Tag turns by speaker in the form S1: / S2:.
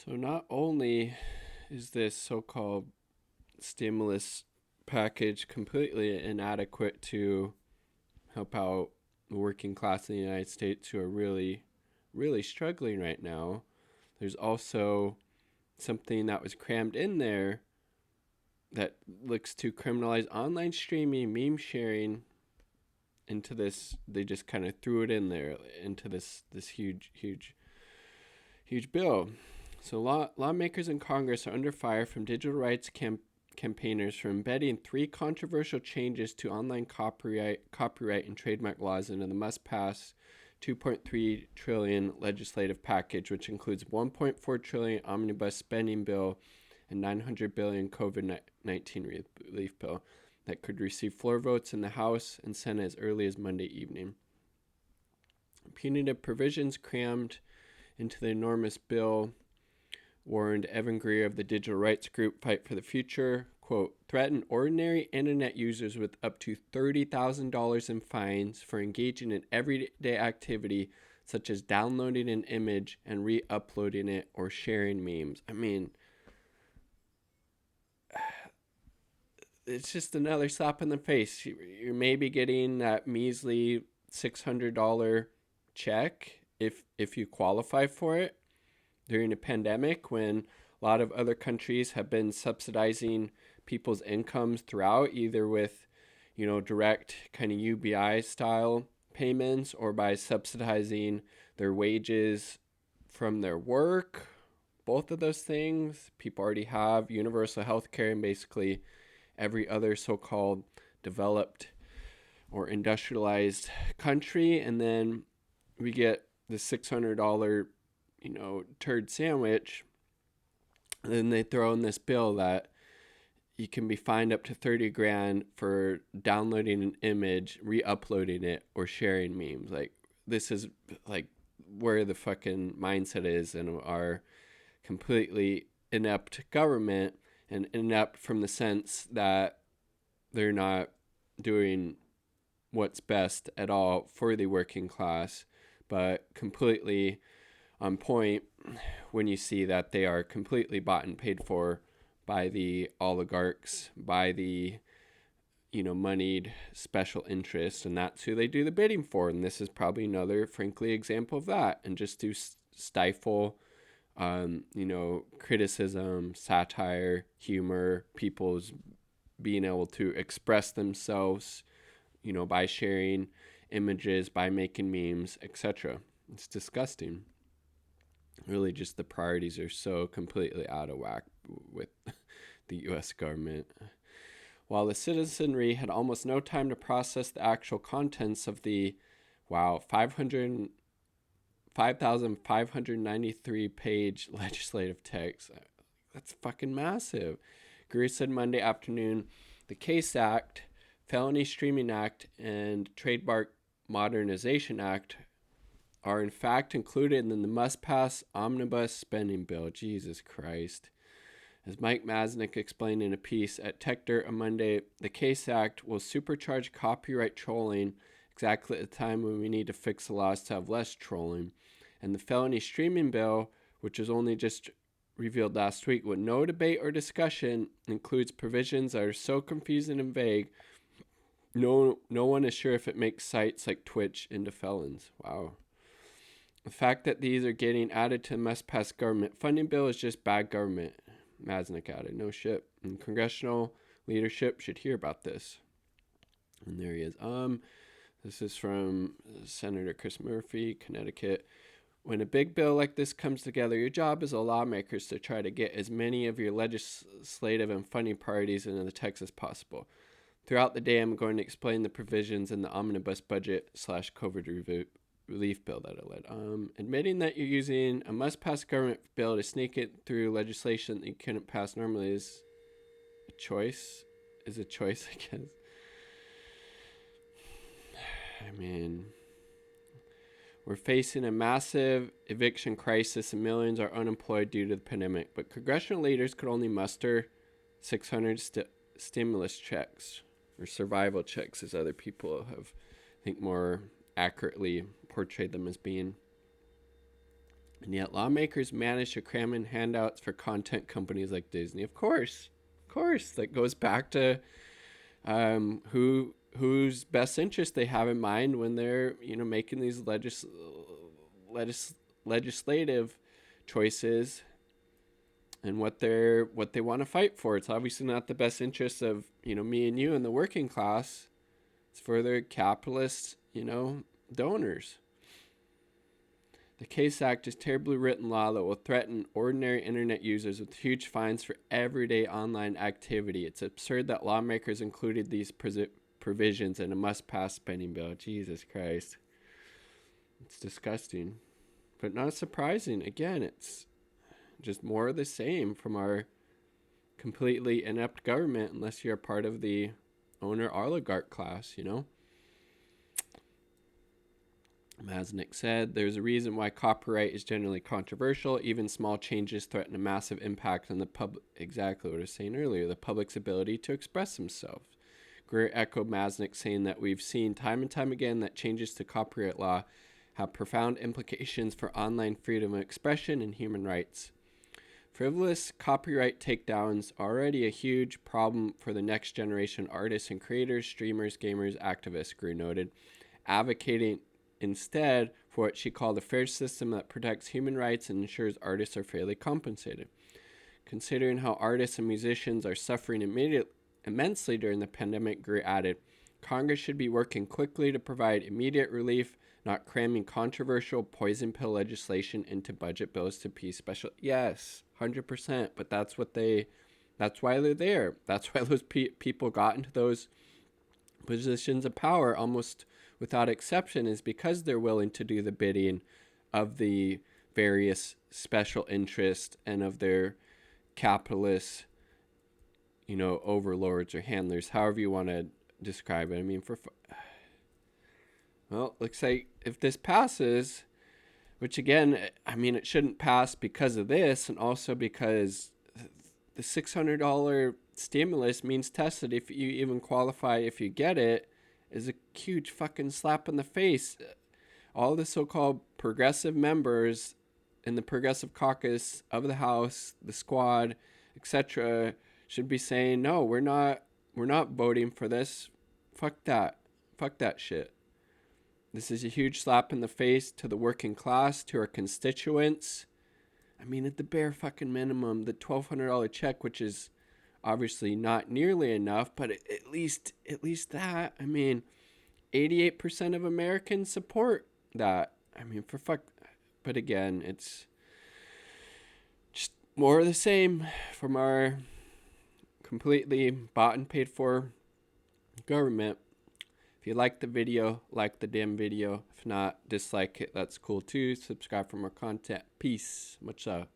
S1: So not only is this so-called stimulus package completely inadequate to help out the working class in the United States who are really, really struggling right now, there's also something that was crammed in there that looks to criminalize online streaming, meme sharing into this. They just kind of threw it in there into this huge bill. So lawmakers in Congress are under fire from digital rights campaigners for embedding three controversial changes to online copyright and trademark laws into the must-pass 2.3 trillion legislative package, which includes 1.4 trillion omnibus spending bill and 900 billion COVID-19 relief bill that could receive floor votes in the House and Senate as early as Monday evening. Punitive provisions crammed into the enormous bill warned Evan Greer of the digital rights group Fight for the Future, quote, threaten ordinary internet users with up to $30,000 in fines for engaging in everyday activity such as downloading an image and re-uploading it or sharing memes. I mean, it's just another slap in the face. You're maybe getting that measly $600 check if you qualify for it during a pandemic, when a lot of other countries have been subsidizing people's incomes throughout, either with, direct kind of UBI style payments or by subsidizing their wages from their work. Both of those things, people already have universal health care in basically every other so-called developed or industrialized country. And then we get the $600 turd sandwich, and then they throw in this bill that you can be fined up to 30 grand for downloading an image, re-uploading it, or sharing memes. Like, this is like where the fucking mindset is in our completely inept government, and inept from the sense that they're not doing what's best at all for the working class, but completely on point when you see that they are completely bought and paid for by the oligarchs, by the moneyed special interests, and that's who they do the bidding for. And this is probably another, frankly, example of that. And just to stifle, criticism, satire, humor, people's being able to express themselves, by sharing images, by making memes, etc. It's disgusting. Really, just the priorities are so completely out of whack with the U.S. government. While the citizenry had almost no time to process the actual contents of the, 5,593 page legislative text. That's fucking massive. Greer said Monday afternoon the CASE Act, Felony Streaming Act, and Trademark Modernization Act are in fact included in the must-pass omnibus spending bill. Jesus Christ. As Mike Masnick explained in a piece at Tech-Dirt on Monday, the CASE Act will supercharge copyright trolling exactly at the time when we need to fix the laws to have less trolling. And the felony streaming bill, which was only just revealed last week with no debate or discussion, includes provisions that are so confusing and vague, no one is sure if it makes sites like Twitch into felons. Wow. The fact that these are getting added to the must-pass government funding bill is just bad government, Masnick added. No shit. And congressional leadership should hear about this. And there he is. This is from Senator Chris Murphy, Connecticut. When a big bill like this comes together, your job as a lawmaker is to try to get as many of your legislative and funding priorities into the text as possible. Throughout the day, I'm going to explain the provisions in the omnibus budget / COVID relief bill that I led. Admitting that you're using a must-pass government bill to sneak it through legislation that you couldn't pass normally is a choice, I guess. I mean, we're facing a massive eviction crisis and millions are unemployed due to the pandemic, but congressional leaders could only muster 600 stimulus checks, or survival checks as other people have, I think, more accurately portrayed them as being. And yet lawmakers manage to cram in handouts for content companies like Disney. Of course. That goes back to whose best interest they have in mind when they're making these legislative choices and what they want to fight for. It's obviously not the best interest of me and you and the working class. It's for their capitalist donors. The CASE Act is terribly written law that will threaten ordinary internet users with huge fines for everyday online activity. It's absurd that lawmakers included these provisions in a must-pass spending bill. Jesus Christ. It's disgusting. But not surprising. Again, it's just more of the same from our completely inept government unless you're a part of the owner oligarch class, Masnick said, there's a reason why copyright is generally controversial. Even small changes threaten a massive impact on the public. Exactly what I was saying earlier, the public's ability to express themselves. Greer echoed Masnick, saying that we've seen time and time again that changes to copyright law have profound implications for online freedom of expression and human rights. Frivolous copyright takedowns are already a huge problem for the next generation artists and creators, streamers, gamers, activists, Greer noted, advocating instead for what she called a fair system that protects human rights and ensures artists are fairly compensated. Considering how artists and musicians are suffering immensely during the pandemic, Greer added, Congress should be working quickly to provide immediate relief, not cramming controversial poison pill legislation into budget bills to appease special. Yes, 100%. But that's why they're there. That's why those people got into those positions of power almost without exception, is because they're willing to do the bidding of the various special interests and of their capitalist, overlords or handlers, however you want to describe it. I mean, looks like if this passes, which again, I mean, it shouldn't pass because of this, and also because the $600 stimulus means tested if you even qualify, if you get it, is a huge fucking slap in the face. All the so-called progressive members in the progressive caucus of the House, the squad, etc., should be saying, no, we're not voting for this. Fuck that shit. This is a huge slap in the face to the working class, to our constituents. I mean, at the bare fucking minimum, the $1,200 check, which is obviously not nearly enough, but at least that. I mean, 88% of Americans support that. I mean, but again, it's just more of the same from our completely bought and paid for government. If you like the video, like the damn video. If not, dislike it. That's cool too. Subscribe for more content. Peace. Much love.